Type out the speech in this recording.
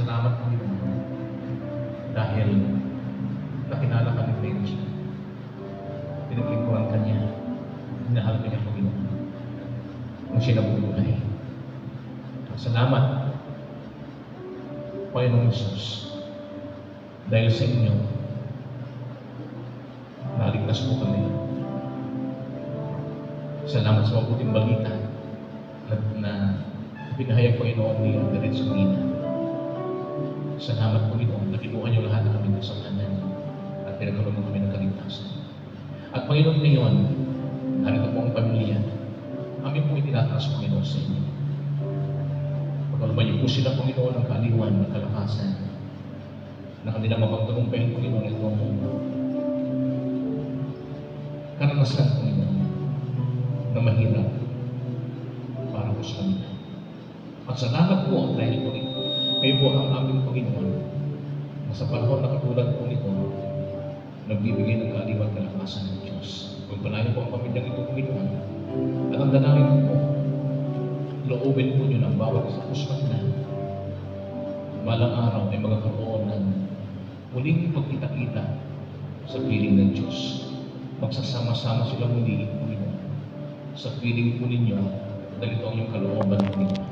Salamat Panginoon dahil nakilala ka ni Benji. Pinaglingkuhan ka niya. Minahal ka niya Panginoon. Nung siya nabubuhay. Salamat Panginoong Jesus. Dahil sa inyo, naligtas po kami. Salamat sa mabuting balita na pinahayag Panginoon ni Andres Sumina. Salamat Panginoon na kinuha niyo lahat ng aming kasalanan at pinagkaroon mo kami ng kaligtasan. At Panginoon ngayon, narito po ang pamilya. Amin po itinataas Panginoon sa inyo. Pagkalooban niyo po sila Panginoon ng kaaliwan, ng kalakasan, na kanilang mapagtagumpayan Panginoon itong karanasan Panginoon na mahirap para po sa kanila. At salamat po dahil po kayo po ang aming Panginoon na sa panahon na katulad po nito nagbibigay ng kaaliwan kalakasan ng Diyos. Pagpalain po ang pamilyang ito Panginoon at ang dalangin po loobin po nyo ng bawat sa kusman na balang araw ay magkakaroon ng muling pagkita-kita sa piling ng Diyos. Magsasama-sama sila muli Panginoon sa piling po ninyo dahil ito ang yung kalooban Panginoon.